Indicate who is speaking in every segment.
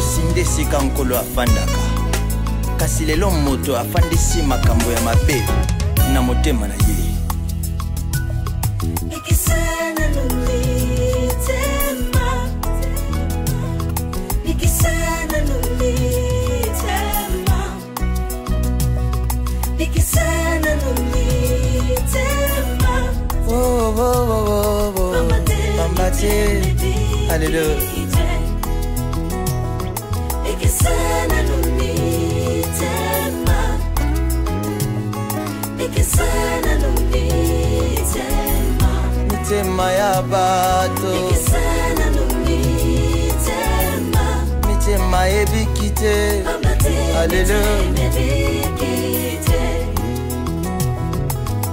Speaker 1: sinde sika nkolo afandaka kasi lelo moto afandisi makambo ya mabe na motema na ye
Speaker 2: Nikisana nulitema Nikisana nulitema Nikisana nulitema
Speaker 1: Oh, oh, oh, oh, oh. Pambate Hallelujah
Speaker 2: Nikisana nulitema Nikisana nulitema
Speaker 1: Mitema ya bato
Speaker 2: Nikisana nulitema
Speaker 1: Mitema ebikite Hallelujah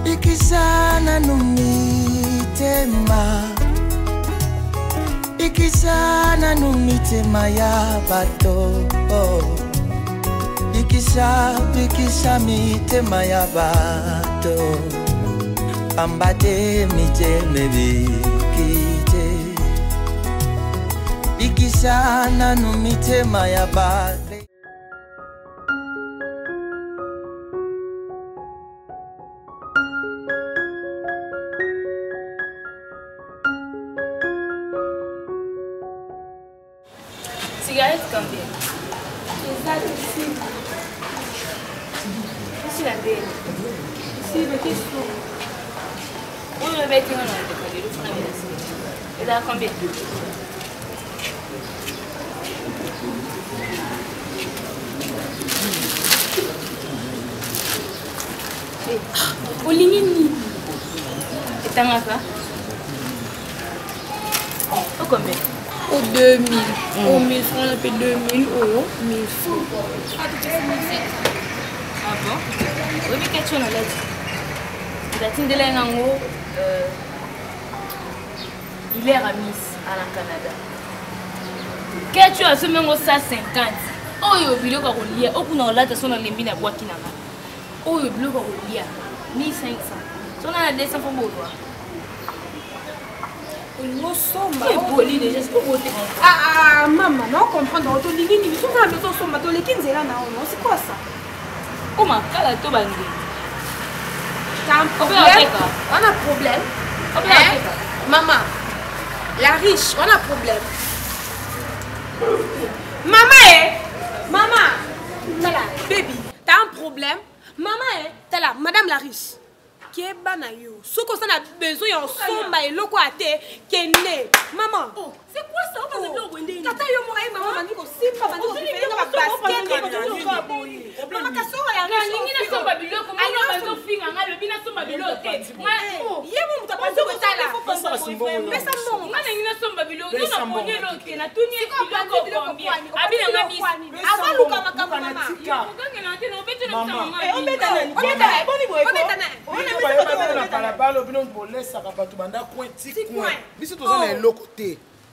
Speaker 1: Ikisana numitema Ikisana numitema ya bato Ikisha mitema ya bato Ambate miteme bikite Ikisana numitema ya bato
Speaker 3: Cigarette combien? Ici la belle. Ici le question. On le met dans le décollé, le fond de la cigarette. Et là combien? Olinini. Et t'as ma quoi? Au combien?
Speaker 4: Au 2000. Au 1000 francs, on appelle 2000 euros. 1000 francs.
Speaker 3: Ah bon? Oui, mais qu'est-ce qu'on a là? La team de l'Enango, il est Ramis à la Canada. Qu'est-ce que tu as ce même au 150? Oh, il y a oublié qu'on lit. Oh, qu'on a là, tu as son limbi na boîte qui n'a pas. Oh, il y a oublié qu'on lit. 1500. Si on a 200 francs pour toi.
Speaker 4: Ah, maman, non, comprendre. Tu dis que nous sommes à la maison, c'est quoi ça?
Speaker 3: Oh, ma cala, tu vas
Speaker 4: T'as un problème? On a un problème. Maman, la riche, on a un problème. Maman, t'as là, baby, t'as un problème. Maman, t'as là, madame la riche. Qui est banayo? Ce qu'on a besoin en somba et loco à terre qui est né. Maman. Oh, c'est quoi ça? On va se faire Wendy. Tata yo mo maman mani ko simpa mani ko faire na basket ko boy. Maman ka so ya
Speaker 3: na ningi na somba biloko mo na bazo finga nga lobi na somba biloko.
Speaker 4: Ye mo mutapazo ko tala. Pesa mo.
Speaker 3: Nga ningi na somba biloko na ponye loke na tuni biloko combien? Abina nga bis.
Speaker 4: Avaluka makambo mama.
Speaker 3: Ngenge na tena obete na mama.
Speaker 4: Obeta boni boy. Obeta na.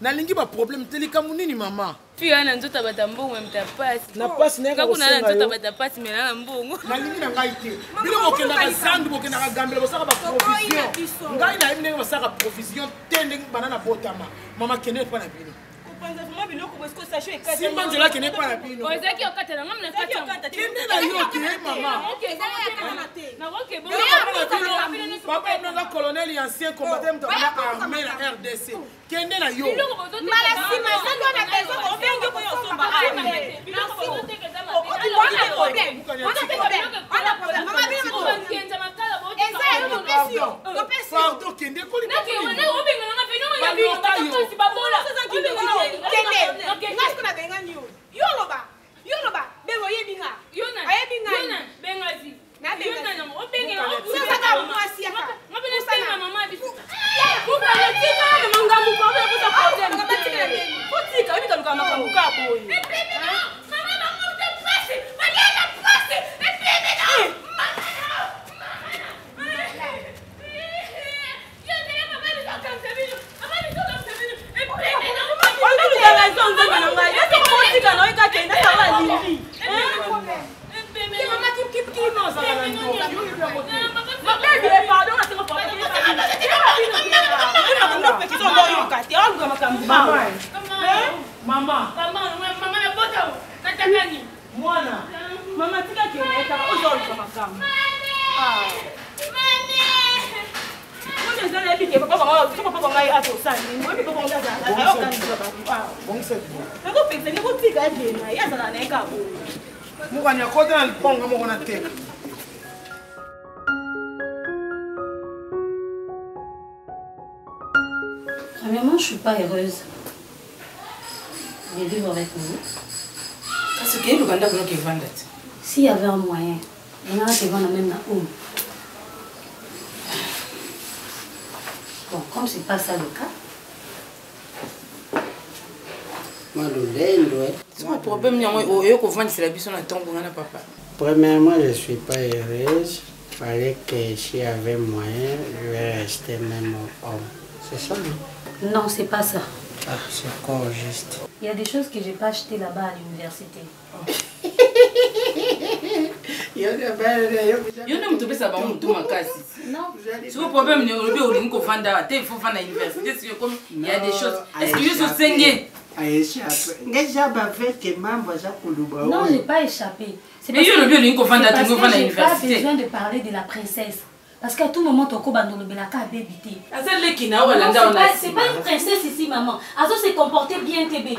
Speaker 5: nalingi ba problème telika munini mama
Speaker 3: pia na nzota batambongo mtapasi
Speaker 5: na pasi na
Speaker 3: kuna na nzota batapasi mena na mbongo
Speaker 5: nalingi na ngai te bino bokenda ka sandu bokenda ka gambela bosaka ba provision ngai na yimne basaka provision tende banana botama mama kende pa na bino si manjela kende pa na bino
Speaker 3: ozaki okatela ngam na kata
Speaker 5: kende na yo te mama
Speaker 3: na roke bon
Speaker 5: papa na colonel ancien combattant de la armée la RDC kende na yo
Speaker 4: mala sima sando na bezo ko benjo ko yo somba
Speaker 5: pardon kende ko
Speaker 3: Maman, piqué papa bango to papa bango ato sani moi papa bango za ayo kan papa
Speaker 5: bon c'est
Speaker 3: na ko pensa ni ko tika jena ya za na eka bo
Speaker 5: mukanya kota na liponga moko na teka.
Speaker 2: Premièrement, je suis pas heureuse de vivre avec vous.
Speaker 6: Parce que le Ganda qui vend.
Speaker 2: S'il y avait un moyen, on aurait pu vendre même la home. Bon, comme c'est pas ça le cas.
Speaker 6: C'est un problème, c'est la biche, on attend pour un papa.
Speaker 7: Premièrement, je ne suis pas heureuse. Il fallait que s'il y avait moyen, je vais rester même homme. C'est ça, non?
Speaker 2: Non, c'est pas ça.
Speaker 7: Ah, c'est quoi juste?
Speaker 2: Il y a des choses que j'ai pas achetées là-bas à l'université.
Speaker 6: Il y a un peu ça, tout ma casse.
Speaker 2: Non.
Speaker 6: C'est le problème, il faut vendre à l'université. Il y a des choses. Est-ce que je suis saigné?
Speaker 2: Non, je n'ai pas échappé. C'est
Speaker 6: Mais
Speaker 2: parce que
Speaker 6: je
Speaker 2: j'ai pas besoin de parler de la princesse. Parce qu'à tout moment, ton copain ne l'a qu'à bébiter. C'est pas une princesse ici, maman. Azo s'est comporté bien, tes bébés.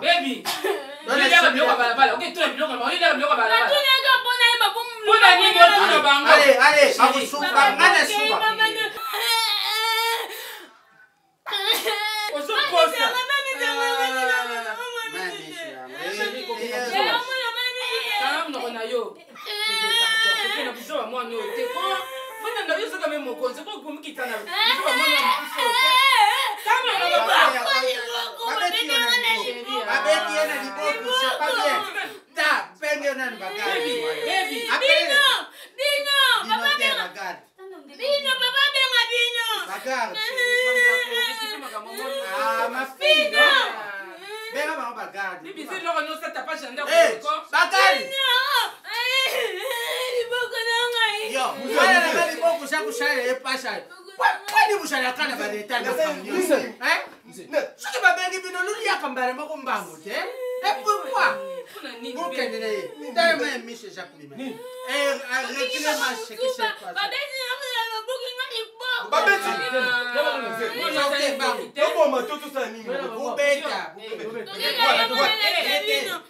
Speaker 6: Baby,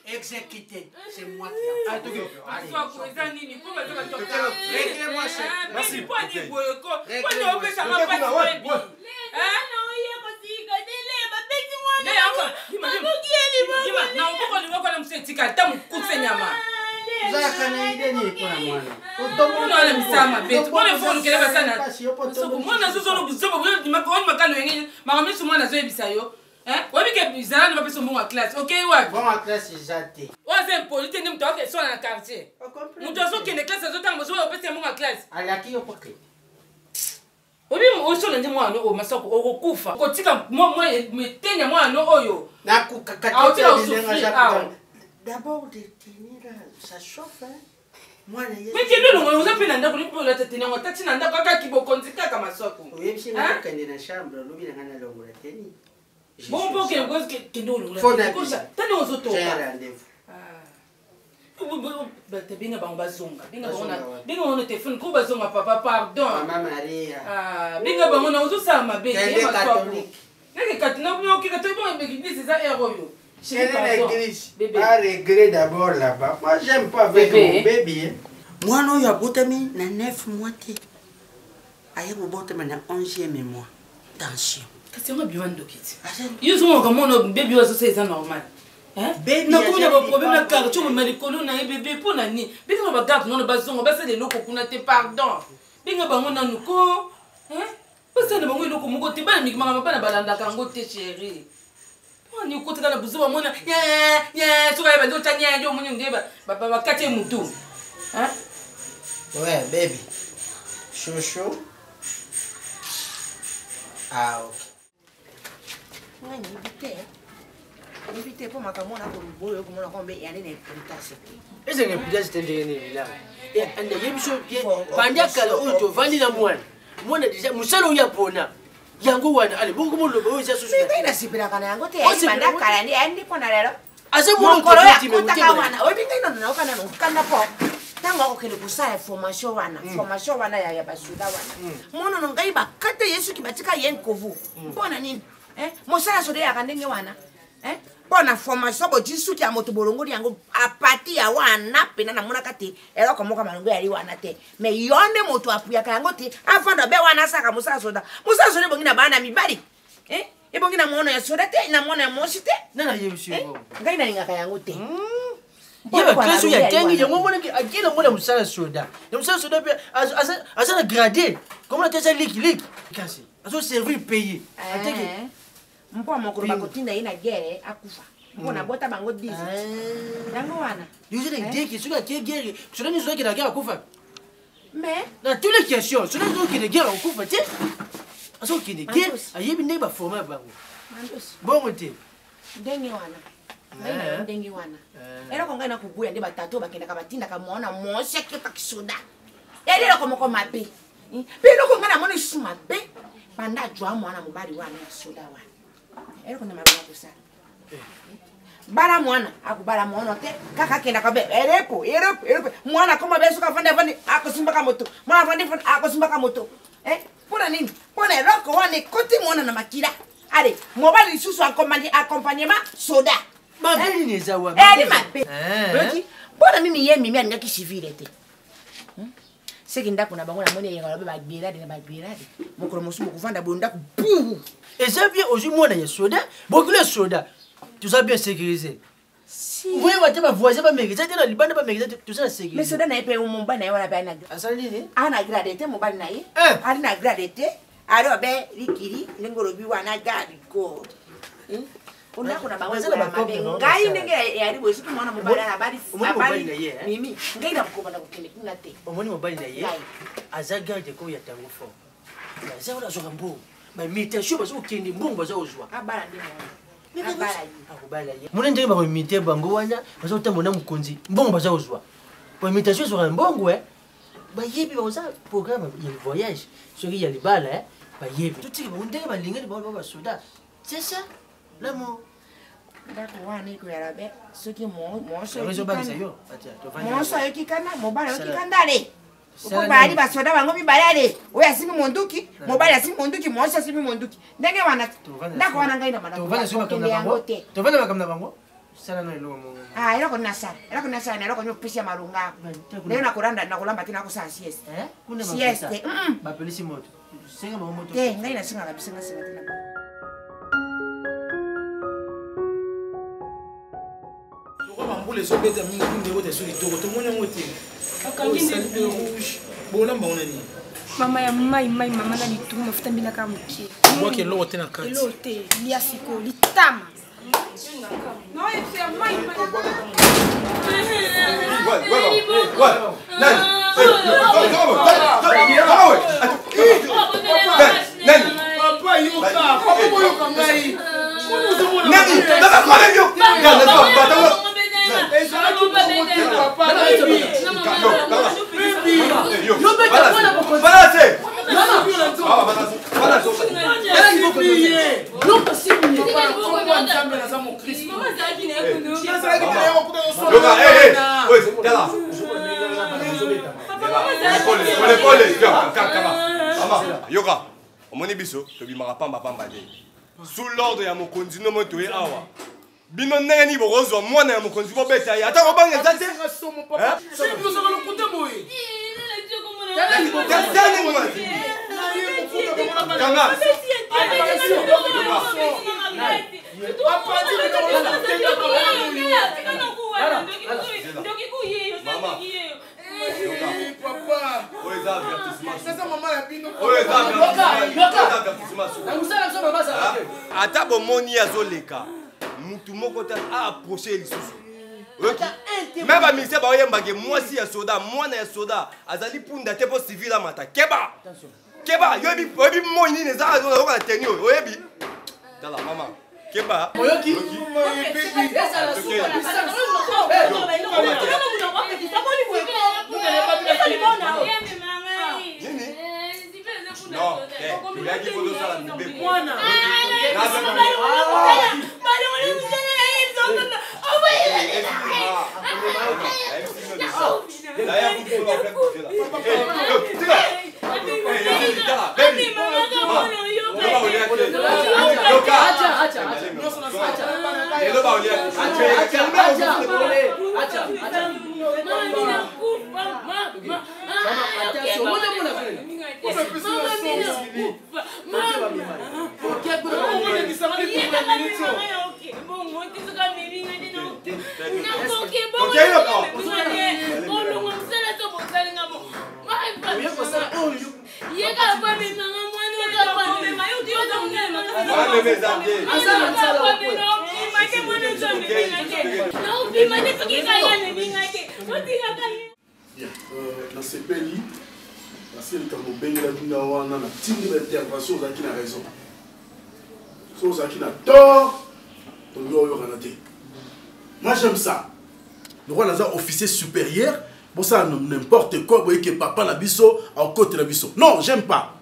Speaker 7: Exécuté, c'est moi qui
Speaker 8: D'abord, détenir, ça chauffe, hein.
Speaker 6: Mais tu veux nous on a pris nanda pour la tête on taxi nanda kaka ki bokonzika kama soko.
Speaker 8: Oui, si na kende na chambre, lobi na ngana longo la teni.
Speaker 6: Bon bon que gos que ndolo.
Speaker 8: Faut d'habitude.
Speaker 6: Tani ozoto.
Speaker 8: J'ai un rendez-vous.
Speaker 6: Bah te binga ba bazonga. Binga on téléphone ko bazonga papa pardon.
Speaker 8: Maman Maria.
Speaker 6: Ah, binga ba on ozo sa mabe.
Speaker 8: Kende catholique.
Speaker 6: Neke catholique no ki ka to bon église ça héros.
Speaker 8: L'église. Pas régler d'abord là-bas. Moi, j'aime pas avec mon bébé. Moi, non, il y a Boutami, il y a 9 mois. Il y a Boutami, il y a 11e mois. Attention.
Speaker 6: Qu'est-ce que tu as besoin de quitter? Ils ont un bébé, c'est normal. Bébé, il y a un problème de carte. Tu me dis que tu as un bébé pour l'année. Bien que tu as un carte, tu as besoin de l'eau pour te pardon. Bien que tu as un loko. Parce que tu as un loko, tu as un loko, chérie. Ni ukote kana buzuba mwana suka yeba ndo tanya ndio mwenye ngeba baba wakati mtu
Speaker 8: ouais baby chouchou ah ok
Speaker 2: Ouais,
Speaker 9: éviter pour ma caméra pour le boulot comme on a combien y a des réputation.
Speaker 10: Et c'est une réputation de là. Et un des émissions qui pendant que tu vends la moine. Moi déjà musalo ya pona. Yango wana ale bongo mo lobo ya susu.
Speaker 9: Mais ina sipira kana yango te ya manda kala ni andi pona lelo.
Speaker 10: Ase mo ko ti me
Speaker 9: mutema wana. Obi ngai no kana no kana po. Tango ko kele kusala formation wana. Formation wana ya basuda wana. Mono no ngai ba kate Yesu kibatika yen kovu. Pona nini? Mosala sode ya kandenge wana. Pona formation bo jisu ya moto bolongo yango apati ya wana pena na mona kate elo komoka malongo ya li wana te. Me yonde moto apuya kango te afanda be wana saka mosala soda. Mosala sode bongina bana mibali. E bongina mono ya soda te na mono ya mosite.
Speaker 10: Nana yesu bo.
Speaker 9: Ngai na linga kango te.
Speaker 10: Yeba klasu ya tengi yango mona ki akila mona musala soda. Le musala soda pe asa na gradé. Comment tu as lik kasi. Aso servir payer. Ateke
Speaker 9: mpo mokolo bakotinda ye na guerre akufa mpo na bota bango 10 yango wana
Speaker 10: yuzi na idée qui sur qui guerre sur les autres qui la guerre akufa
Speaker 9: mais
Speaker 10: dans toutes les questions sur les autres qui la guerre akufa ti aso qui de guerre ayebi ne ba former bango bon moté
Speaker 9: ndenge wana ndenge wana era konga na kubuya nde batato bakenda ka batinda ka mona moshe ke pakisoda elelo komoko mabe pelo konga na mona suma be panda jwa mwana mubali wana ya soda wana ero kuna mabana kusala bara mwana akubara mwana te kaka kenda kabe erepo mwana koma beso ka fanda fanda akosimba ka moto mwana fanda akosimba ka moto pona nini pona roko wane koti mwana na makira ale mobali susu accompagnement soda
Speaker 10: mabeli ni zawa
Speaker 9: mabe pona nini ye mimi andaki civile te sekinda kuna bango na mone yenga ba gbirade na ba gbirade mokolo mosumo kuvanda bonda ku pu.
Speaker 10: Et ça bien aujourd'hui moi na soda, beaucoup de soda. Tout ça bien sécurisé. Si. Vous voyez votre voisin pas mérité, dans Liban pas mérité, tout ça sécurisé.
Speaker 9: Mais soda na epe mon ba na wala ba na.
Speaker 10: Asali ni?
Speaker 9: Ana gradete mo ba na ye. Ari na gradete, ari obe likiri ngoro bi wana gadi god. Ona kuna bango na mabe ngai ndenge yari bosi mwana mobala na bali mimi ngai na ko bana ko kele kuna te.
Speaker 10: Omoni mobali na ye. Azaga de ko ya tango fo. Ya zaura zo gambo. Mais imitation bazo kindi mbongo bazo ozwa.
Speaker 9: Abala ndi mwana. Abala yi.
Speaker 10: Akubala yi. Muna ndenge ba imiter bango wana bazo tamona mukonzi. Mbongo bazo ozwa. Pour imitation sur mbongo ba yebi baza programme ya voyage. Soki ya libala ba yebi. Tout tiki ba ndenge ba lingeli ba soda. C'est ça. L'amour.
Speaker 9: Ndako wana iko ya rabe soki mo so
Speaker 10: yo.
Speaker 9: Mo so yokikana mobala yokikandale. Uko bali basoda bango bibayale oya simi monduki mobali asimi monduki mwosha simi monduki ndenge wana ndako wana ngai na mana
Speaker 10: tovana sima kamna bango tovana bakamna bango sala no ilo mo
Speaker 9: ela ko nasala ela ko nyopisia malunga leo nakulamba tina ko saa sieste
Speaker 10: kuna
Speaker 9: sieste
Speaker 10: ba polisi moto senga ba moto
Speaker 9: ngai na singa kabisa tina
Speaker 5: mbule so beta mingi wote so litoko to mona mote bolamba onani
Speaker 4: mama ya mai mama na litu mafuta mbila kama mkie
Speaker 5: moi ke lo te na kati
Speaker 4: lo te lia siko litama no c'est mai
Speaker 5: nani papa yoka ngai nani baba kwa yo
Speaker 11: yoka omoni biso tobimaka pamba te sous l'ordre ya mokonzi no moto ye awa bino ndenge nini bokozwa mwana ya mokonzi bobeta ye ata kobanga eza te ata bomoni azoleka mutu moko te aapproche lisusu me baministère baoyembake mwasi ya soda mwana ya soda azali punda te mpo civil amata keba yoyebi moi nini eza oyoka na teni oyo oyebi tala mama Keba. Non, tu l'as dit pour nous à la bébé.
Speaker 12: Dans ces pays, parce que quand on baigne la vie, on a une intervention qui a raison. Si on a tort, on doit y. Moi j'aime ça. Nous avons un officier supérieur, pour ça n'importe quoi, vous voyez que papa n'a biso, à côté n'a biso. Non, j'aime pas.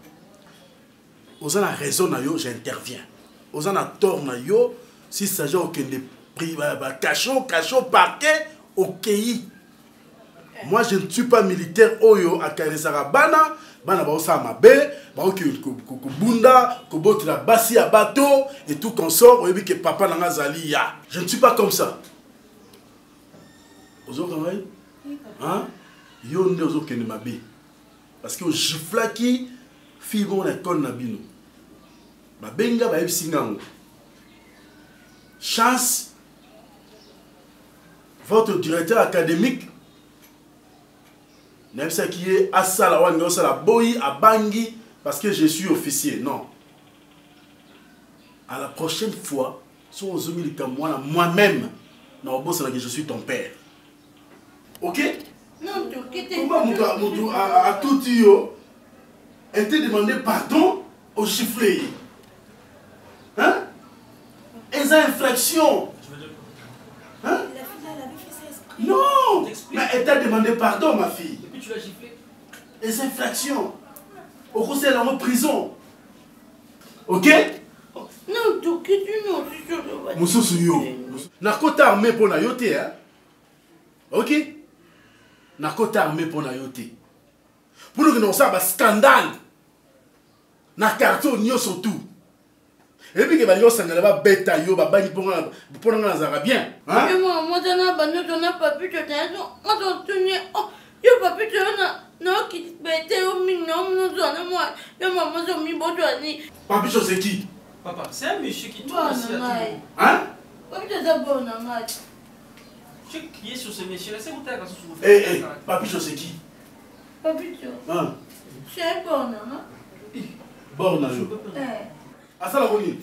Speaker 12: Vous avez raison, j'interviens. Vous avez tort, si ça s'agit de cachot, parquet, ok. Moi je ne suis pas militaire oyo akaresaka bana ba osa mabe ba bunda ko botila basi ya bateau et tout consort oyebi que papa nanga zali ya. Je ne suis pas comme ça. Ozo kamai? Hein? Yo nde ozo kende mabe. Parce que giflaki fi bon école na bino. Ba benga ba yebisi ngango. Chance votre directeur académique même ça qui est à ça la boyi à Bangui parce que je suis officier. Non. À la prochaine fois, si on zoomit moi-même, que je suis ton père. Ok?
Speaker 8: Non,
Speaker 12: comment à tout yo était demandé pardon au chiffré. Hein? Et ça infraction. Hein? Non! Mais elle t'a demandé pardon, ma fille.
Speaker 10: Et puis tu l'as giflé.
Speaker 12: Les infractions. Au conseil de la prison. Ok?
Speaker 8: Non, tu nous.
Speaker 12: Moussou yo. Nakota armé pour na yote, hein? Ok? Nakota armé pour na yote. Pour nous que nous avons un scandale. Na carton nyo surtout. Et puis que les gens sont bêta yo ba bani pour nga za bien. Hein?
Speaker 8: Et moi dans bano on n'a pas pu te dire. On doit tenir. Oh, yo pas pu te non qui bêta au mignon nous donne moi. Yo maman zo mi bodoni.
Speaker 12: Papi c'est qui?
Speaker 10: Papa, c'est un monsieur qui tourne ici à tout.
Speaker 12: Hein?
Speaker 8: Papi te d'abord na mat.
Speaker 10: Tu qui est sur ce monsieur là, c'est où t'as quand tu
Speaker 12: vous fais. Eh, papi c'est qui?
Speaker 8: Papi tu.
Speaker 12: Hein?
Speaker 8: C'est bon na.
Speaker 12: Bon na yo. Ah ça la bonne.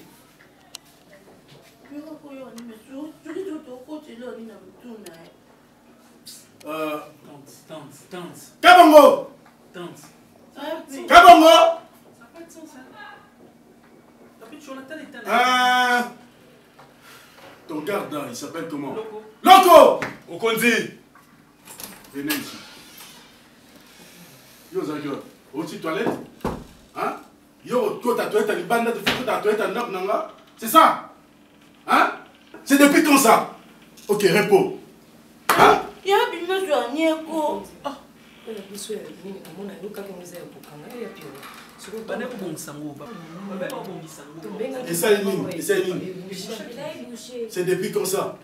Speaker 12: Kabongo! Kabongo! Ton garde il s'appelle comment? Loco! Okonzi! Venez ici. Yo Zagyo, au-dessus toilette? Hein? Yo, tu as toilette à l'ibanda, tu as toilette à Nanga? C'est ça? Hein? C'est depuis quand ça? Ok, repos. Hein?
Speaker 8: Il y a une chose ko.
Speaker 13: Ah, on a besoin de venir à mon avis quand on nous a beaucoup.
Speaker 12: C'est depuis quand ça?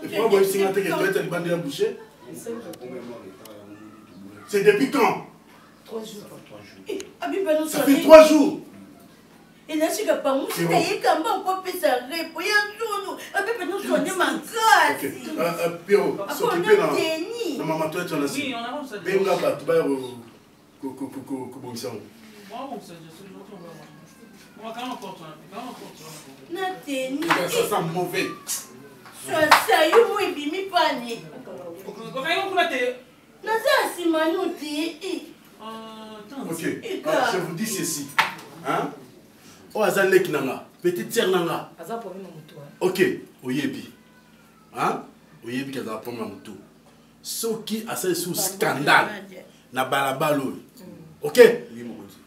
Speaker 12: Et pourquoi vous avez que tu as une bande à boucher? C'est depuis quand?
Speaker 13: 3 jours.
Speaker 12: Ça fait 3 jours.
Speaker 8: Et là, c'est pas moi, c'est quand même pas fait ça. Il y a tout. Et puis, nous sommes ma grâce.
Speaker 12: Pierrot, s'occuper dans ma maman, toi, tu en as. Oui, on avance. Mais on a pas tout bas au Kobongisang.
Speaker 6: On va quand même encore.
Speaker 12: Ça sent mauvais.
Speaker 8: Ça, you will be me panic.
Speaker 12: Ok, je vous dis ceci. Hein? Oh, Azalek Nanga. petite sœur nanga.
Speaker 13: Aza pour moi mutu.
Speaker 12: OK, oyebi. Hein? Oyebi kaza pour moi mutu. Soki asa sous scandale na balabalo. OK?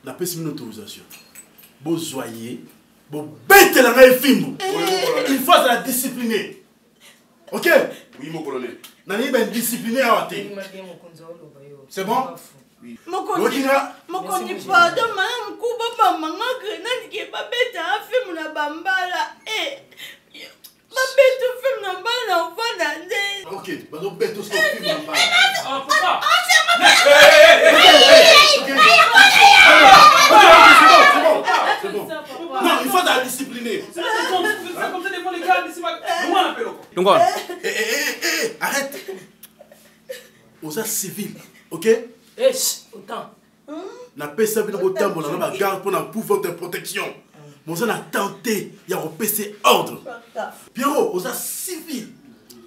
Speaker 12: Na pesi une autorisation. Bo joyer, bo bête la ngai fimbo. Il faut la discipliner. OK? Oui mon colonel. Nani ben discipliner à té. C'est bon?
Speaker 14: Mokondi pardon madame kuba mama grenade ke babeta afemu na bambala babeta afemu na bambala uvanda nde.
Speaker 12: OK, bazo beto stop film na bambala.
Speaker 14: Ah papa.
Speaker 12: C'est bon. Non, il faut la discipliner.
Speaker 5: C'est comme ça devant les gars ici. Comment on appelle?
Speaker 11: Donc
Speaker 12: arrête. Aux civil, OK?
Speaker 6: Autant.
Speaker 12: Na pesa bino botambo na ba garde pour votre protection. Vous avez tenté, il y a repêché ordre. Pierrot, aux civil.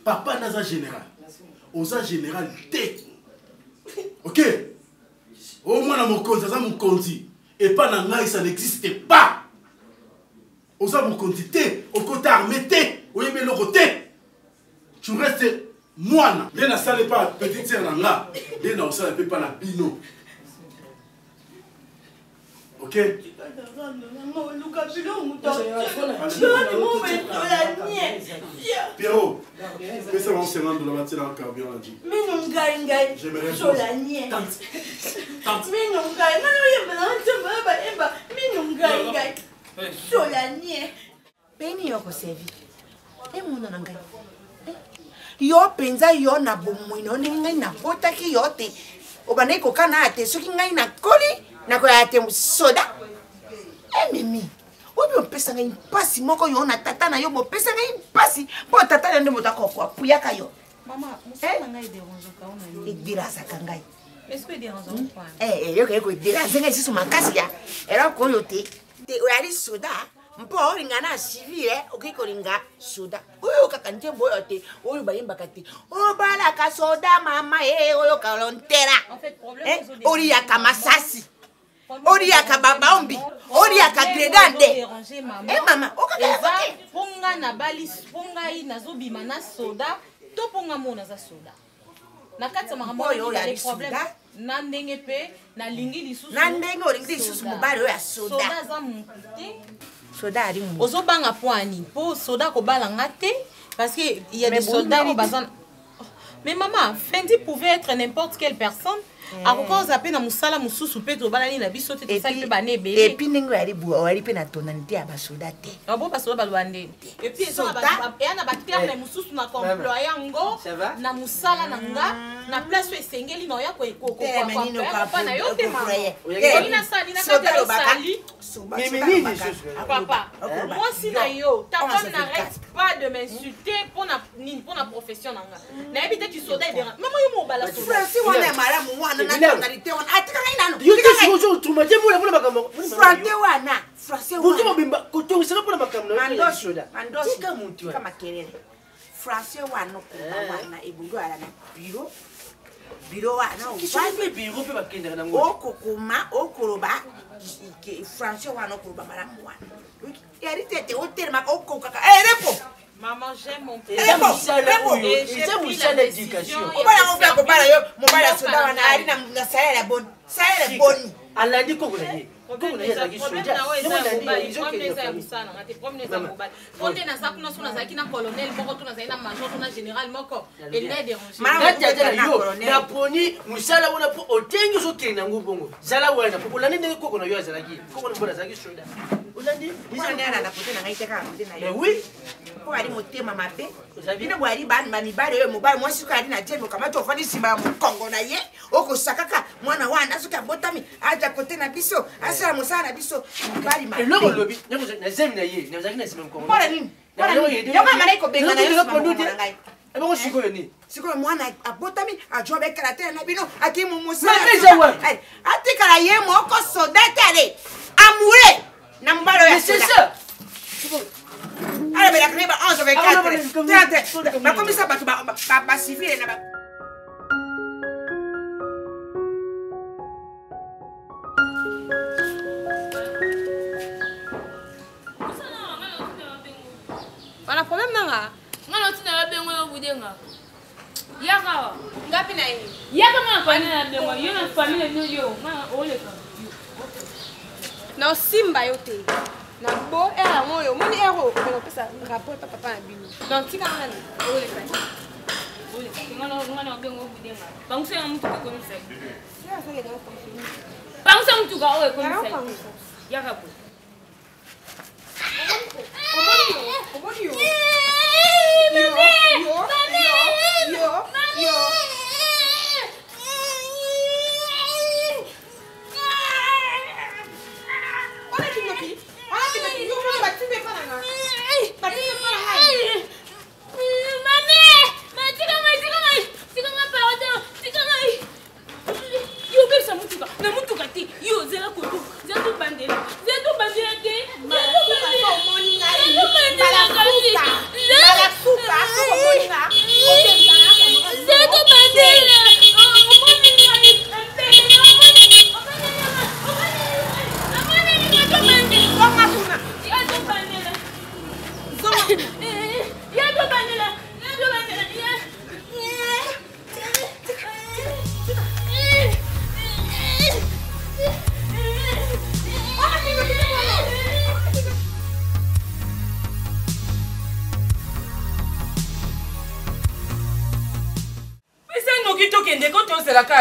Speaker 12: Papa n'a général. Aux général T. OK? Au moins, mon compte, ça mon compte. Et pas dans l'aïe, ça n'existait pas. Aux mon compte T. Au côté armé T. Au yémé le côté. Tu restes moi. Dès la salle pas petite sœur là. Dès la salle pas la bino. OK? Pierrot, fais ça on se rend de la matière en carburant.
Speaker 9: Peni yoko sevi. Muna nangai. Yo penza yo na bomwino ni ngai na bota ki yote. Obane ko kana ate soki ngai na koli na ko ate soda. Mimi. Obi opesa ngai mpasi moko yo na tata na yo bo pesa ngai mpasi. Bo tata nde mota ko kwa puyaka yo.
Speaker 14: Mama, musala ngai dérange ka ona ni.
Speaker 9: Idirasa kangai.
Speaker 14: Est-ce que dérange pas?
Speaker 9: Yo ko idirasa ngai sisu makasi ya. Era ko yote. Te oyali soda. Mpo olinga na civile okikolinga soda oyo kaka ntembo oyo te oyo bayembaka te obalaka soda mama oyo kalontera oliyaka masasi oliyaka babaombi oliyaka gredande mama
Speaker 14: okaka ponga na balis ponga yi nazobima na soda to ponga mona za soda na kati makambo oyo ya problème na ndenge pe na lingi lisusu
Speaker 9: na ndenge olingi lisusu mobali oyo ya soda
Speaker 14: soda za muté
Speaker 9: soda ari mu
Speaker 14: ozobanga poani po soda ko balanga te parce que il y a des soldats au bazan. Mais maman, Fendi pouvait être n'importe quelle personne. À quoi on appelle na musala mususu peto balani na biso te ça peut bané belé.
Speaker 9: Et puis ningo ari bu ari pe na tonalité ya basoda te.
Speaker 14: Ah bon basoda balwande. Et puis ça ba et na bakter na mususu na employé ngo na musala na nga na place esengeli na ya ko ko na yo te mama. Ina sali na kata sali. Papa, moi si na yo, ta femme n'arrête pas de m'insulter pour la profession nanga. Na habite tu soda et maman yo mo bala soda.
Speaker 9: Si wana mara mu wana na tonalité wana atika ngai nano.
Speaker 10: Yo te sikozo tumate mula mula makambo.
Speaker 9: Frante wana, frase wana.
Speaker 10: Kuto bimba kuto sina pula makambo na soda.
Speaker 9: Mandosi tika muntu kama kelele. Frase wana ko wana ebundu ala na biro. Biro wana
Speaker 10: ubabe biro pe bakenda na ngo.
Speaker 9: Okokuma okoroba Français wana okoroba mara mwana. Yari tete hotel maka okoka. Repo.
Speaker 14: Maman, j'aime mon père.
Speaker 10: C'est mon seul éducation.
Speaker 9: On va on va yo mobile soda wana ari na salaire bonne. Salaire bonne.
Speaker 10: Alandi ko kuna
Speaker 14: Problème
Speaker 9: asala musana biso bali ma
Speaker 10: eloko lobi na zemi na ye na zaki na sima mkongo
Speaker 9: para nini yoka mara iko benga na yo
Speaker 10: ngai ebo siko ni
Speaker 9: siko mwana abotami ajobe karate na bino akimu musa atikala ye moko sodatale amure na mbalo ya
Speaker 10: c'est ça
Speaker 9: ala bela kreba 11 24 ba komisa batu ba civile na ba
Speaker 3: budenga. Yaka.
Speaker 4: Ngapi na yeye?
Speaker 3: Yaka ma fani na bengo. Yo na famille no yo. Ma ole ka.
Speaker 4: Na simba yote. Na bo era moyo. Moni ero ko pesa rapport papa na bino. Donc tika ngani? Ole ka.
Speaker 3: Ole ka. Ngana bengo budenga. Bangso ya mtu ko misa.
Speaker 4: Ya sasa ndio kwa fini.
Speaker 3: Bangso mtu ga ole ko misa. Yaka po.
Speaker 4: Omoni yo.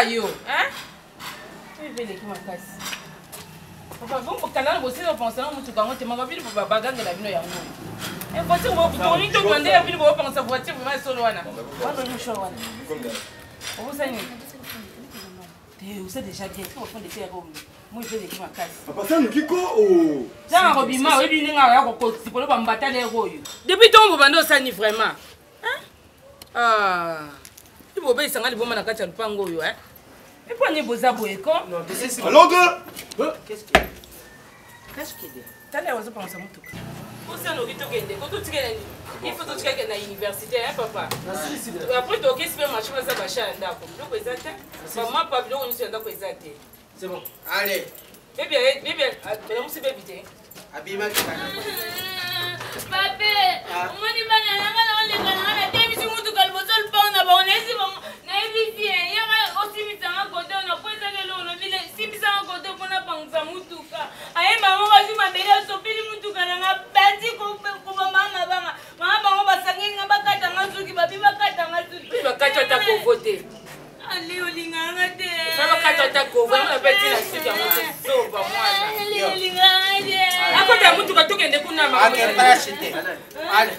Speaker 6: Yo, hein? Tu veux les qui m'acassent. Papa, bon pour canal aussi on pense à un mutu kango te manga bili pour baganga la bino ya ngo. Et faut dire vous tourner tout demander à bili pour penser voiture vraiment solo wana. Wana no show wana. Vous savez. Vous savez déjà bien que au fond de terre comme moi je veux les qui m'acassent.
Speaker 11: Papa ça nous kiko oh.
Speaker 6: Ça robima oui bini nga ya ko si pour ba mbata les royo. Depuis ton bobando ça ni vraiment. Hein? Ah. Il faut bien s'en aller bomba na kati ya lupango yo hein. Et pourquoi n'y bosa boyeko?
Speaker 11: Alors que
Speaker 8: qu'est-ce qu'il dit?
Speaker 6: T'as l'air de penser à mon tout. Vous savez nous qui t'occupez quand tu es il faut que tu ailles à l'université hein papa. Après tu occupes faire marcher ça va changer d'accord. Donc exact. Maman pas bien on est d'accord exact.
Speaker 8: C'est bon. Allez.
Speaker 6: Bébé, on s'est bébé.
Speaker 8: Abima qui va.
Speaker 3: Pape, moi ni bana na ngana temi si mutu kalbosol pa na ba onesi ba na ebisi ya aussi mitanga kote na kweza lelo no bile sibisa kote pona pangza mutuka ayemba ngo basi mabele sopili mutuka na ngabati ko mama banga mama bango basangi ngabakata ngazuki babi bakata ngazuki
Speaker 6: bakata ta ko voter
Speaker 3: ali olinganga te
Speaker 6: ça bakata ta ko vraiment petit la suite ya moto so ba mwana
Speaker 3: ali olinganga te
Speaker 6: akota mutuka tokende kuna mama
Speaker 8: okay parachute allez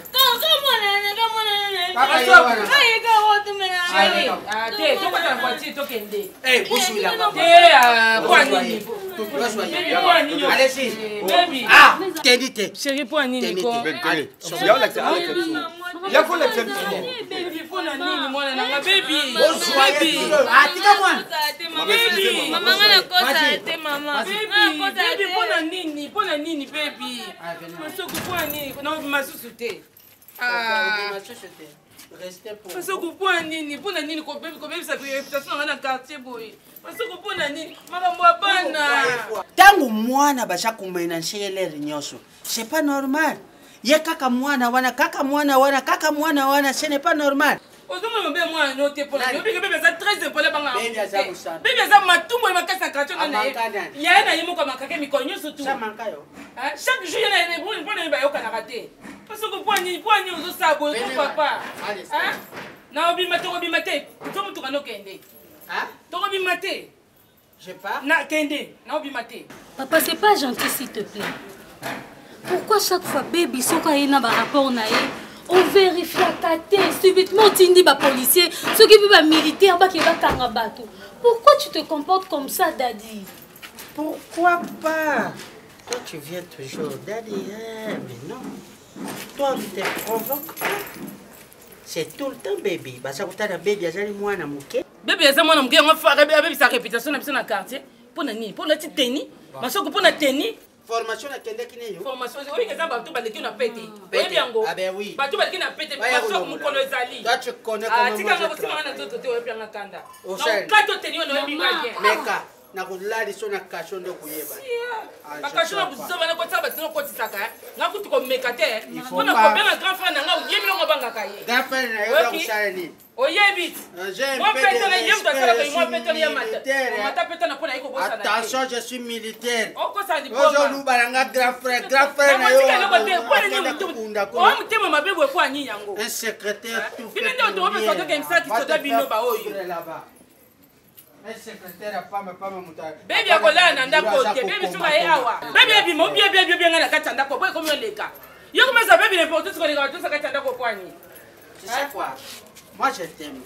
Speaker 3: papa yo wana ai ka wotu mena
Speaker 6: allez te to kwa voiture tokende
Speaker 8: eh bushi la
Speaker 6: te kwa nini
Speaker 8: allez-y
Speaker 6: baby
Speaker 8: ah tendite
Speaker 6: chérie pour nini ko
Speaker 11: allez ya la ya ko la
Speaker 6: baby pour nini mwana na baby
Speaker 8: baby atika mwana
Speaker 6: baby
Speaker 3: mama ngana kosa te mama
Speaker 6: baby pour nini baby masoko pour nini na masusu te masoko pour nini ko baby sa réputation na quartier boy masoko pour nini makambo abana
Speaker 8: tangu mwana basha kumena nshele nyosho c'est pas normal ye kaka mwana wana ce n'est pas normal.
Speaker 6: Ozoma mbe mwana no te pona bébé bébé ça très important banga bébé ça matumbo ma kasa kracho na ya na yimo kwa makake mikonyo surtout
Speaker 8: ça manka yo
Speaker 6: chaque jour yana ne bon ba yo kana raté parce que poani ozo sabo ko papa hein na obi mate to mutu kana kende hein to obi mate
Speaker 8: je pas
Speaker 6: na kende na obi mate
Speaker 2: papa c'est pas gentil s'il te plaît. Pourquoi chaque fois baby soka ina ba rapport na ye on vérifie à Kate subitement tindi ba policier ceux qui peuvent militaire ba qui va kanga bateau. Pourquoi tu te comportes comme ça daddy?
Speaker 8: Pourquoi pas? Toi tu viens toujours daddy mais non. Toi tu te provoques pas. C'est tout le temps baby. Bah ça kutana baby azali mwana muke.
Speaker 6: Baby azali mwana muke on fa baby sa réputation na biso na quartier. Pona nini? Pona ti teni. Masoko pona teni.
Speaker 8: Formation na kende kine yo.
Speaker 6: Formation oui que ça ba tout baleki na pété. Oui bien go.
Speaker 8: Ah ben oui.
Speaker 6: Ba tout baleki na pété masoko mukolo ezali.
Speaker 8: Toi tu connais comment moi.
Speaker 6: Tika ngo sima na toto te oui bien na kanda.
Speaker 8: Donc
Speaker 6: kato teni on no bi bien.
Speaker 8: Meka. na kulali so na kasho ndo kuyeba
Speaker 6: bakasho na kuzoba na kotsa batino kotisaka nga kuti ko mekate ona ko benga grand frère nga uyebi ngo bangaka ye
Speaker 8: grand frère na yo kusala ni
Speaker 6: oyebi moi pétale yem to sala ko moi pétale yem mata pétale na iko bosa na
Speaker 8: attention je suis militaire
Speaker 6: o ko sa di
Speaker 8: bozo lu balanga grand frère na yo
Speaker 6: o mutema mabebo ko anyi yango
Speaker 8: un secrétaire tout fait
Speaker 6: bino ndo ndo so que msa ki soda bino ba oyo
Speaker 8: un secrétaire a pas muta
Speaker 6: baby akola na ndako te baby suka ye awa baby mo bien nga na kati ndako boy comme leka yo comme ça baby n'importe ce qu'on est tout ça kati ndako poani
Speaker 8: tu sais quoi moi je t'aime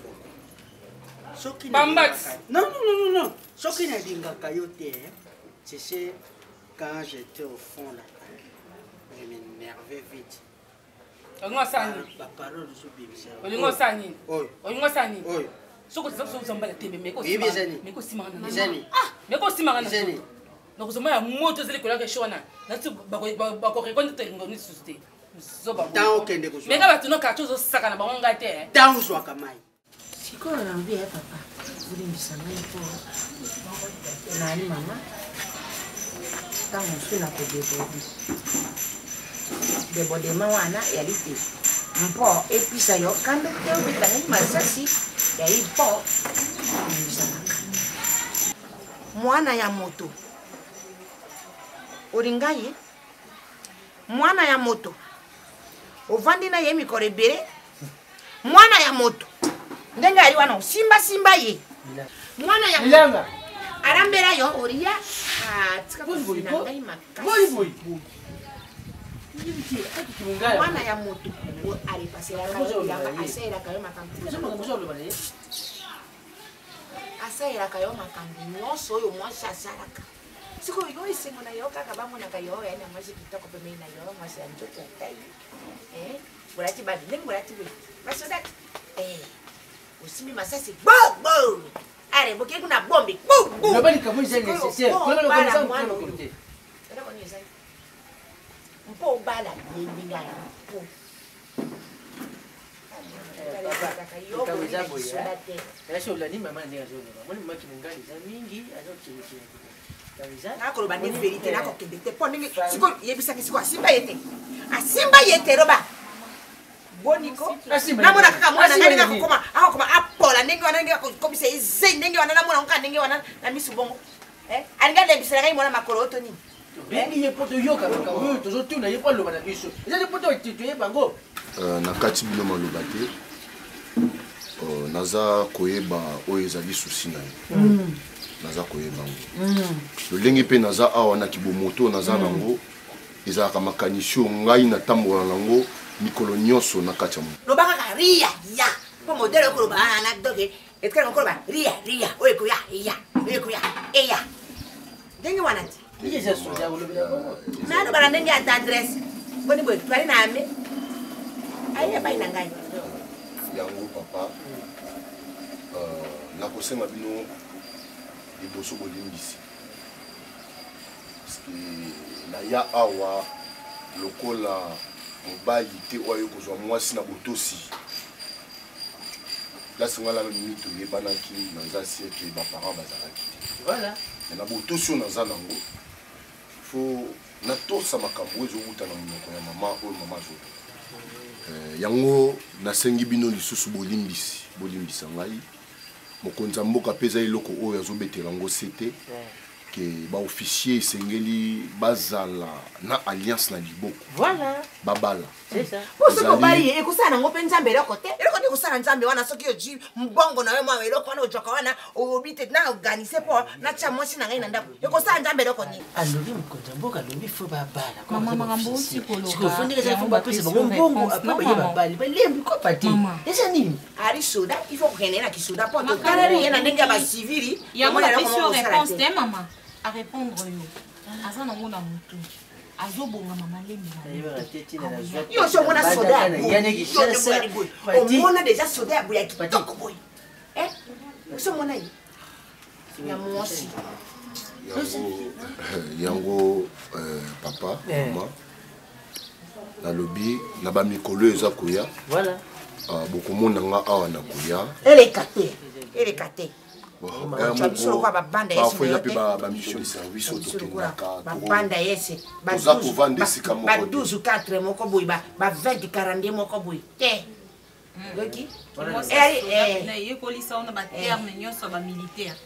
Speaker 8: Soki
Speaker 6: Bambat.
Speaker 8: Non. Soki na lingaka yo te. Tu sais quand j'étais au fond là, je m'énervais vite.
Speaker 6: Ongo sani.
Speaker 8: La parole de bimisa.
Speaker 6: Ongo sani.
Speaker 8: Oui.
Speaker 6: Ongo sani.
Speaker 8: Oui.
Speaker 6: Soko tsaso zamba la tembe meko.
Speaker 8: Meko
Speaker 6: simanga na.
Speaker 8: Bizani.
Speaker 6: Meko simanga na.
Speaker 8: Bizani.
Speaker 6: Donc zoma ya moto zele kola ke shona. Nati bako rekonde te ngoni susute. Zoba.
Speaker 8: Tant okende ko.
Speaker 6: Meka batuno ka chozo saka na bango ngate.
Speaker 8: Tant uzwa kamai.
Speaker 9: Sikoyo naambia papa. Vile msamani po. Nani mama? Tangu sina kudebodi. Debodema wana yalite. Mpo episa yo kando teo bitanga masasi ya ipo. Mwana ya moto. Oringaye. Mwana ya moto. Ovandi na yemi korebere. Mwana ya moto. Ndenga ali wana simba ye. Mwana ya moto. Arambera yo oria. Tika kufina ngai makasi. Boy. Mwana ya moto. Ali pasera kayo asera kayo makambi. Asera kayo makambi. Nyonso oyo mwasha saraka. Siko yo isengo na yo kaka bango na kayo ya na mwasi kitoko pe na yo mwasi ya njoto tai. Burati babi ndenge burati we. Basoda usimi masasi bo. Allez, vous avez une bombe. Boum.
Speaker 10: Le bal comme c'est nécessaire. Comment le comme ça on peut le compter.
Speaker 9: On peut bala ninga. Boniko namona kaka mwana ngani ngakukoma akoma apola ndenge wana ndenge komisa ize ndenge wana namona nka ndenge wana na misu bongo alinga ndembisela ngai mwana makolo oto ni
Speaker 10: bengi ye poto yoka kaka oyo tozotuna ye po loba na biso eza de poto tituye bango
Speaker 12: na kati bino maloba te naza koyeba oyo ezali susi na ye naza koyeba ngo lolenge mpe naza awa na kibomoto naza nango ezalaka makanisi oyo ngai natambola nango mikolo nyonso na kati ya mo
Speaker 9: lobaka ka ria ya po modele ko loba na doge etkala ko loba ria oyo ko ya eya ndenge wana ti
Speaker 10: nije za soja ko loba
Speaker 9: na ndo bana ndenge ata address boni boy twali na ame aya bai na ngai
Speaker 12: yango papa nakosenga bino liboso bolimbisi parce que na ya awa lokola mobali te oyo kozwa mwasi na botosi place ngala mimi toyebanaki naza siècle baparent bazalaki te
Speaker 10: voilà
Speaker 12: na botosi oyo naza nango fo natosa makambo ezokuta na monoko ya mama oyo mama azoto yango nasengi bino lisusu bolimbisa ngai mokonzi ya mboka mpe eza eloko oyo azobetela yango sete ke baofficier esengeli bazala na alliance na liboko
Speaker 9: voilà
Speaker 12: babala
Speaker 9: c'est ça poso bali ekusana nango pe nzambe eloko te kusana nzambe wana soki oji mbongo na we mwa eloko wana ojoka wana obite na organiser po na tia mwasi na ngai na ndako ekusana nzambe eloko ni
Speaker 10: alobi mokonzi ya mboka alobi fo babala
Speaker 14: mama ngambo sikolo
Speaker 10: sikofondeka za fo bapesa bango mbongo apa baye babali balembi ko pati eza nini
Speaker 9: ari soda il faut que na kisoda po to kala ye na ndenge ba civili
Speaker 14: ya mwana question réponse te mama à répondre yo aza nango na mutu azobonga mama lembi
Speaker 9: yo so mona soda omona déjà soda ya buya kitoko boy so mona yi ya mwasi
Speaker 12: yango papa mama nalobi na bamikolo eza koya
Speaker 10: voilà
Speaker 12: bokomona nga awa na koya
Speaker 9: eleka te
Speaker 12: bafoya mpe bamission de service oyo tokendaka
Speaker 9: babanda yese
Speaker 12: toza kovanda esika moko
Speaker 9: ba 12 4 moko boye ba 20 42 moko boye te oki
Speaker 14: yekolisa ona baterme nyonso bamilitaire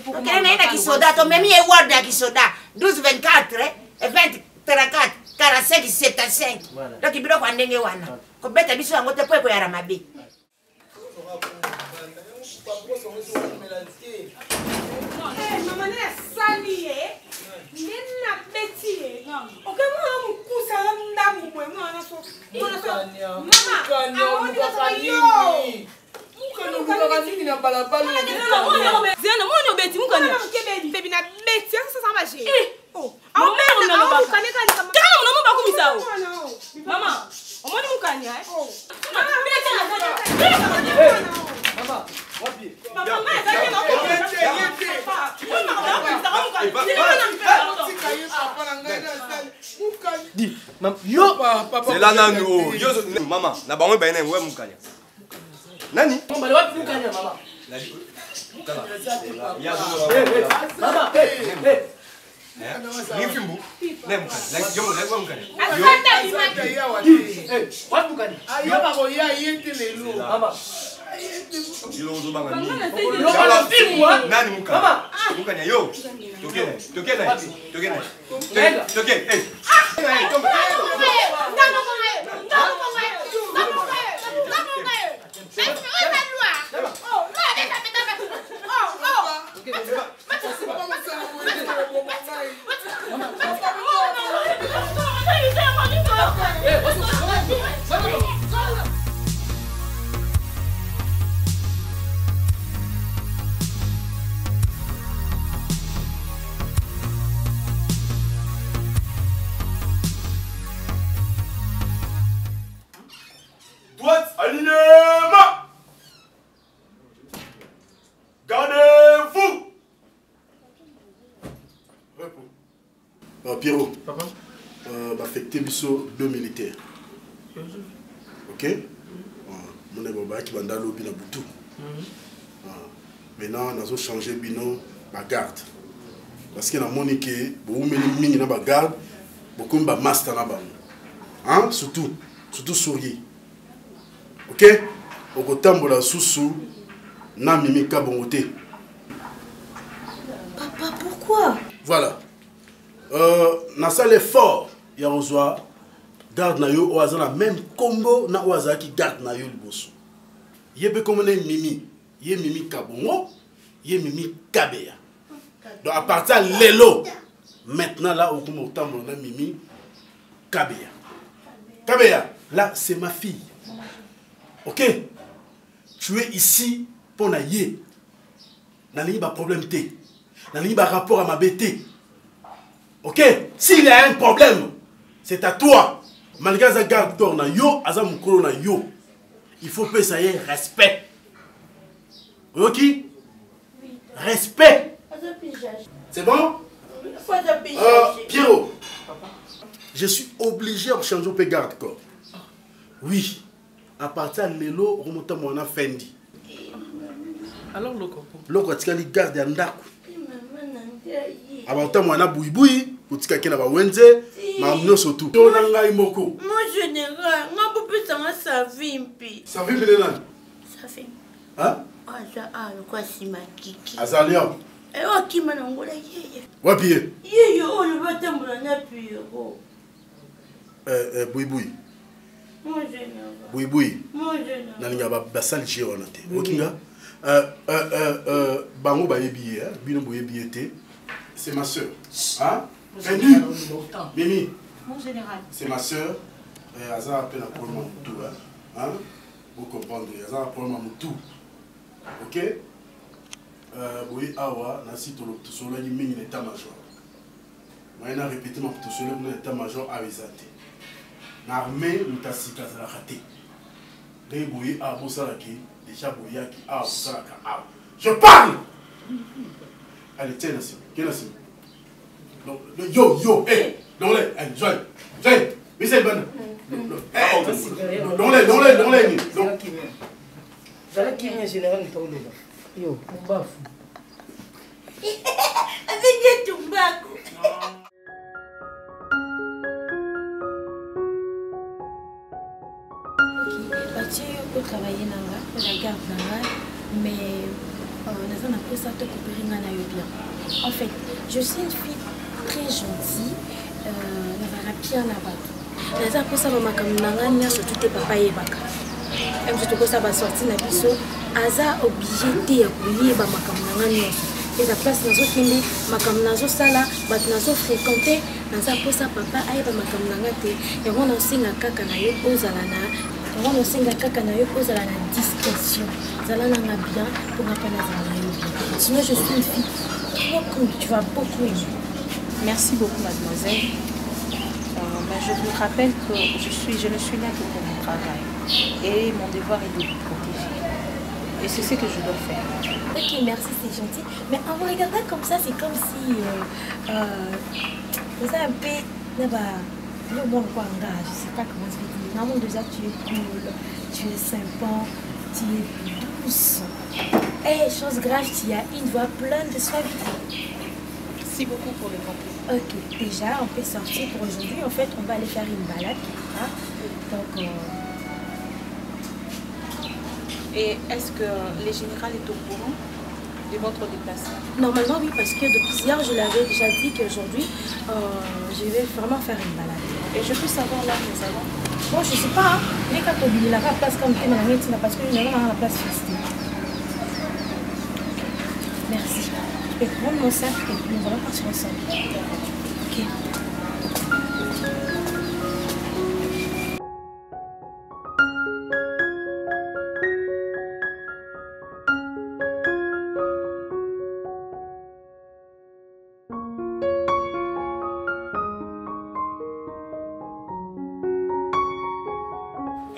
Speaker 9: okele naina kisoda tomemi eward ya kisoda 12 24 20 34 45 75 donc biloko ya ndenge wana kobeta biso yango te po ekoyara mabe
Speaker 4: Maman est sali nena beti ok moi on kusa ndangu moi moi na so mama
Speaker 14: Ziana, moi on beti mukani.
Speaker 4: Baby na beti ça ça va gérer.
Speaker 14: Oh, mama, omoni mukani eh?
Speaker 12: Mama, wapi?
Speaker 11: C'est là nanu. Yo mama, na bango bayena ngwe mukani. Nani?
Speaker 10: Mama, wapi mukani mama? Mama,
Speaker 11: Nifimbu. Nem mukani. Like yo mukani.
Speaker 10: Wapi mukani?
Speaker 5: Ayaba ko ya yente lelo.
Speaker 10: Mama.
Speaker 11: Nani mukani? Mama. Mukani yo. Tokene. Eh.
Speaker 12: Droite, alignement. Gardez-vous. Pierrot, papa, affecté biso 2 militaires. Ok? Mon ébobé qui va dans l'eau na boutou. Maintenant, nous avons changé bino ma garde. Parce que na monique, beaucoup mingi na ba garde, beaucoup ba master na ba. Hein? Surtout sourier. Ok? Okotambola susu na mimi kabongote.
Speaker 2: Papa, pourquoi?
Speaker 12: Voilà. Na salle fort, ya ozwa garde na yo oaza na même combo na oaza ki garde na yo liboso. Yebe comme mimi, ye mimi kabongo, ye mimi kabeya. Donc à partir de lelo, maintenant là okomotambola na mimi kabeya. Kabeya, là c'est ma fille. Ok? Tu es ici pour na ye. Nani ba problème té. Nani ba rapport à ma bêté. Ok? S'il y a un problème, c'est à toi. Malgré ça garde tor na yo, aza mukolo na yo. Il faut que ça y ait respect. Ok? Respect. C'est bon? Pierrot. Je suis obligé de changer de garde corps. Oui. À partir de l'élo, on monte mon fendi.
Speaker 10: Alors le coco.
Speaker 12: Loko tikali garde andako. Avant moi na bouiboui, pour tikaki na ba wenze, ma mno surtout. To na ngai moko.
Speaker 2: Mon général, nga popi tanga sa vimpi.
Speaker 12: Sa vimpi le nan?
Speaker 2: Sa vimpi.
Speaker 12: Hein?
Speaker 2: Ah, le quoi si ma kiki.
Speaker 12: Azalia.
Speaker 2: Eh wa ki mana ngola yeye.
Speaker 12: Wapi ye?
Speaker 2: Yeye o le batambola na piro.
Speaker 12: Bouiboui.
Speaker 2: Mon général.
Speaker 12: Bouiboui.
Speaker 2: Mon général.
Speaker 12: Nalinga ba basal je wana te. Okinga. Bango ba yebi hein, bino bo yebi te. C'est ma soeur. Hein? Fendi. Mimi.
Speaker 14: Mon général.
Speaker 12: C'est ma soeur. Aza appelle la problème tout hein. Vous comprenez, Aza problème tout. OK? Oui, awa na site le solo ni mingi l'état major. Moi na répéter ma tout solo na état major à Isate. Na armée mutasika za la raté. Dès boyi a bosala ki déjà boya ki a bosala ka a. Je parle. Allez, tiens là. Quel est donc yo eh dans les join. Mais c'est bon. Dans les
Speaker 10: Zala qui est général de Toloba. Yo, on bafou.
Speaker 9: Didier Tumbaku.
Speaker 4: Mathieu peut travailler dans la garde mais naza na posa to koperinga na yo bien. En fait, je suis une fille très gentille, na bien na bato. Naza posa ba makambo na nga nyonso tout papa yebaka. Même si tokosa ba sorti na biso, aza obligé te ya koyeba makambo na nga nyonso. Et la place nazo kende makambo nazo sala, bato nazo fréquenter, naza posa papa ayeba makambo na nga te. Yango na osenga kaka na yo ozala na on a aussi la discrétion. Bien pour sinon, je suis une fille trop cool. Tu vas beaucoup aimer.
Speaker 14: Merci beaucoup, mademoiselle. Je vous rappelle que je ne suis là que pour mon travail. Et mon devoir est de vous protéger. Et c'est ce que je dois faire.
Speaker 4: Ok, merci, c'est gentil. Mais en vous regardant comme ça, c'est comme si vous avez un peu... Le bon Kwanga, je sais pas comment je vais dire. Maman, déjà, tu es cool, tu es sympa, tu es douce. Et chose grave, tu as une voix pleine de suavité.
Speaker 14: Merci beaucoup pour le compliment.
Speaker 4: Ok, déjà, on peut sortir pour aujourd'hui. En fait, on va aller faire une balade. Hein? Donc,
Speaker 14: Et est-ce que le général est au courant de votre déplacement?
Speaker 4: Normalement, oui, parce que depuis hier, je l'avais déjà dit qu'aujourd'hui, je vais vraiment faire une balade.
Speaker 14: Et je peux savoir là où nous allons?
Speaker 4: Bon, je ne sais pas. Mais quand on dit la place comme tu es dans la médecine, parce que nous allons dans la place festive. Merci. Je vais prendre mon sac et puis nous allons partir ensemble. Ok.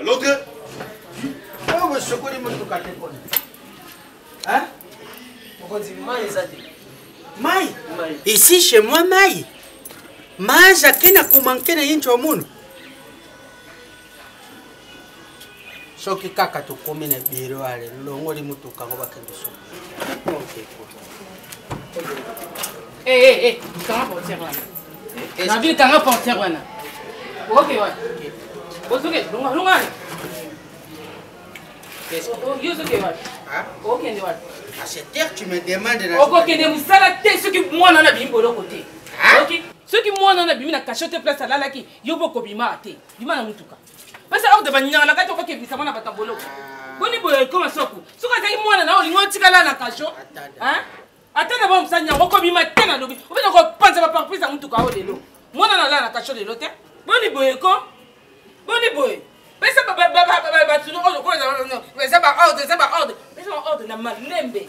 Speaker 8: L'autre. Hein? Maï. Ici chez moi, Maï. Maï, j'ai commenté na yincho mun. Soki kaka to komi na biro ale longo li mutuka ngo bakende so.
Speaker 6: Kanga portière wana. Na bi kanga portière wana. Ok ouais. Osuke lunga.
Speaker 8: À cette heure, tu me demandes de
Speaker 6: la... Ok, ceux qui moi n'en a bien pour le côté. Ok, ceux qui moi n'en a bien cachoté place à la qui yobo kobima te. Bima na mutuka. Parce que de banya la kato ke bisa mona batambolo. Boni boye comme ça ko. Soka zaki moi na olingo tikala na kacho. Hein? Atana ba msanya wako bima tena lobi. Ubina ko panza ba parprise na mutuka o lelo. Moi na la kacho lelo te. Boni boye ko. Boni boye. Mais ça va tu nous ordre quoi ça va ordre mais ça va ordre na malembe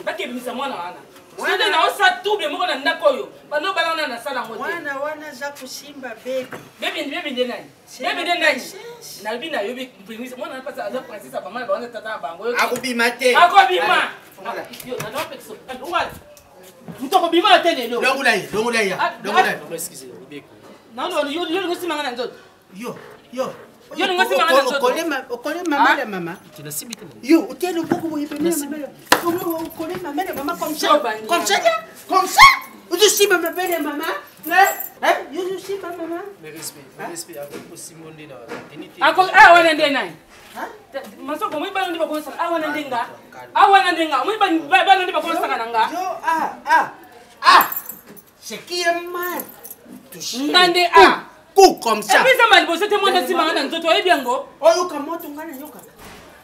Speaker 6: ba ke bimisa mwana wana sio na osa double moko na ndako yo bano balana na sala ngote
Speaker 8: wana za kusimba baby
Speaker 6: de nani na bina yo bi bimisa mwana na pasa za princesse ba mwana ba tata bango yo
Speaker 8: akubima te
Speaker 6: akubima yo na no pexo ungal mutoko bima te lelo
Speaker 8: longula ya
Speaker 6: excusez non yo ngosimanga na nzoto
Speaker 8: yo
Speaker 6: okole
Speaker 8: maman de maman. Tu l'as simité. Yo, tu es le beaucoup pour y venir maman. Okole maman de maman comme ça. Comme ça. Tu sais maman de maman. Hein? Yo aussi maman.
Speaker 10: Mais respect avec Simon de
Speaker 6: ah wana ndena. Hein? Maso ko muy balon di ba ko sa ah wana ndenga. Muy balon di ba ko sa kananga.
Speaker 8: Yo c'est qui est mal.
Speaker 6: Ngande
Speaker 8: comme ça.
Speaker 6: Et puis ça m'a dit c'était moi qui m'a dit toi et bien go.
Speaker 8: Oh yo kama tungana yoka.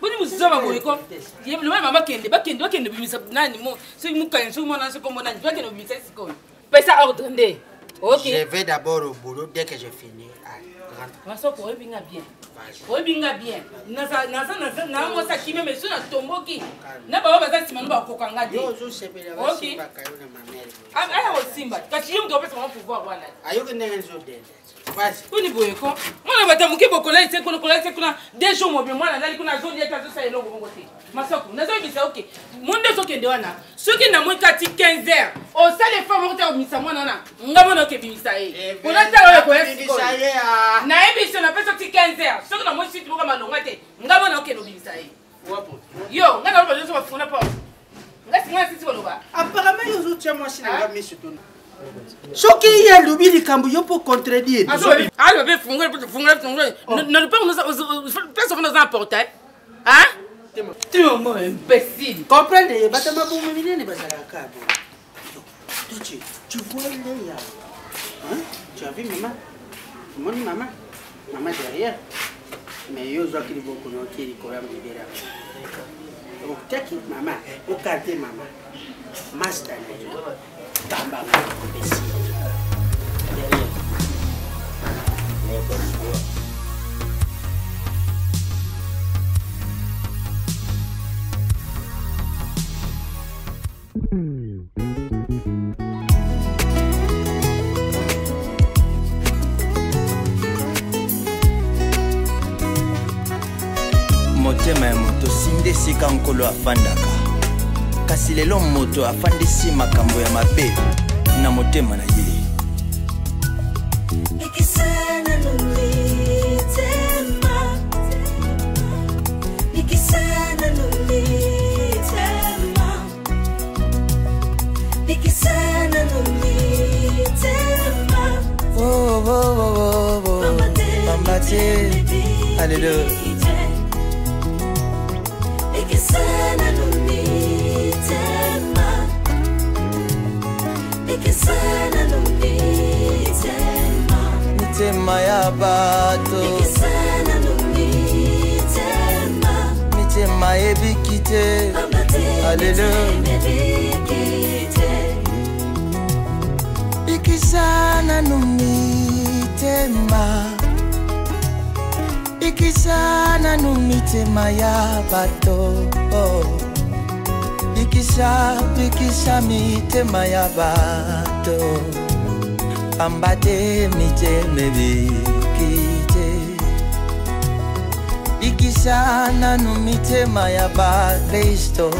Speaker 6: Boni musaba boy ko. Ye le mama kende bimisa nani mo. So mu kan so mo na so comme nani. Toi kende bimisa siko. Pesa ordre ndé. OK.
Speaker 8: Je vais d'abord au boulot dès que je finis.
Speaker 6: Maso ko ebinga bien. Ko ebinga bien. Na mo sa kimi mais so na tomboki. Na ba ba sima no ba ko kanga de.
Speaker 8: Yo zo sepela ba simba kayo na mameli.
Speaker 6: Aya o simba. Kati yum to pesa mo pouvoir wana.
Speaker 8: Ayo ke ndenge zo dende.
Speaker 6: Kuni boye ko mwana batamuki bokola ise kuna deux jours mobi mwana nali kuna zoli eta zo sa elongo bongo te masoko nazo bisa OK monde zo kende wana soki na moi kati 15 heures o sale femme ko ta misa mwana na ngamo no ke bimisa e kuna ta ko
Speaker 8: bimisa ye
Speaker 6: na ebiso na pesa ti 15 heures soki na moi site boka malonga te ngamo no ke no bimisa e wapo yo ngana lo bazo bafuna pa ngasi ngasi ti ko loba
Speaker 8: apparemment yo zo tia moi sina ngami sutuna soki ye alobi likambo yo mpo contredire
Speaker 6: bébé fungule place dans un portail hein tu es un imbécile
Speaker 8: comprendre bato mabumu minene bazalaka tu vois Léa hein tu as vu maman moni maman derrière mais yo zo akili boko no kili ko yam libera donc teki maman au quartier maman master tamba imbécile derrière
Speaker 1: motema ya moto sinde sika nkolo afandaka kasi lelo moto afandisi makambo ya mabe na motema na ye Alléluia. Mitema ya bato mitema ebikite Alléluia. Ikisana numitema ikisana numitema ya bato ikisha mitema ya bato ambate miteme bikite ikisana numitema ya ba Kristo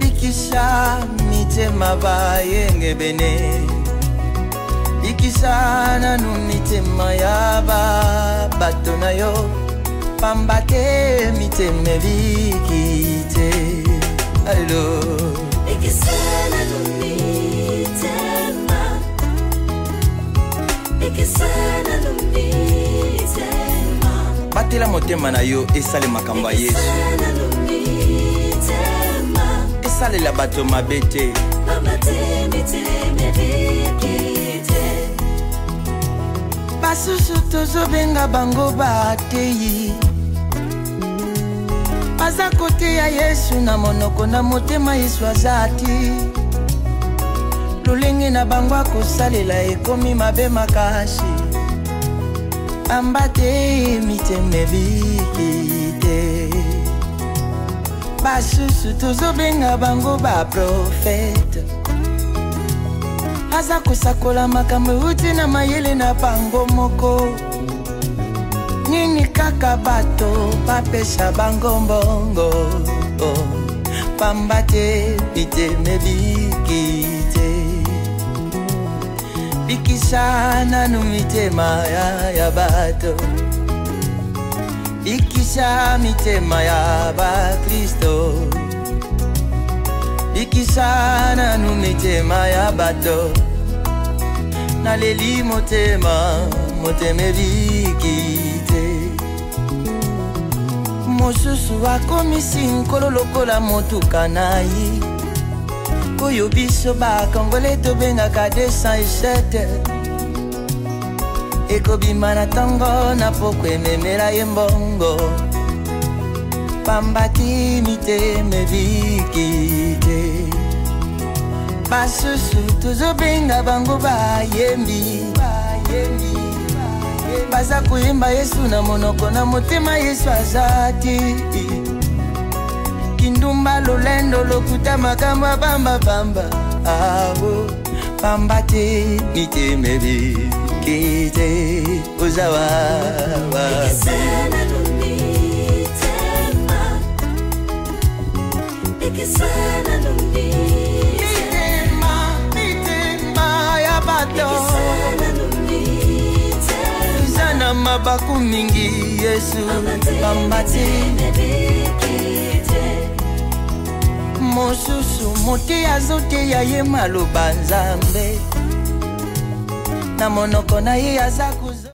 Speaker 1: ikisha mitema ba yenge bene ikisana numitema ya ba bato na yo pambate miteme bikite allo ikisana numitema ikisana numitema batela motema na yo esale makambo ya Yesu esale la bato mabete pambate miteme bikite basusu tozobenga bango bateyi baza kote ya Yesu na monoko na motema Yesu azati lolenge na bango akosalela ekomi mabe makasi ambate miteme bikite basusu tozobenga bango baprofete aza kosakola makambo euti na mayele na bango moko nini kaka bato bapesa bango mbongo pambate miteme bikite bikisana numitema ya bato bikisha mitema ya ba Kristo bikisana numitema ya bato naleli motema moteme bikite mosusu akomisi nkolo lokola motuka nayi oyo biso bakongole tobengaka 207 ekobima na ntongo na poko ememela ye mbongo pambati miteme bikite basusu tozobenga bango bayembi baza koyemba Yesu na monoko na motema Yesu azati kindumba lolendo lokuta makambo bamba awo pambate miteme bikite uzawa ikisana numitema ikisana mitema ya bato izana mabaku mingi Yesu pambate mosusu moti azote ya ye maloba nzambe na monoko na ye aza kuzo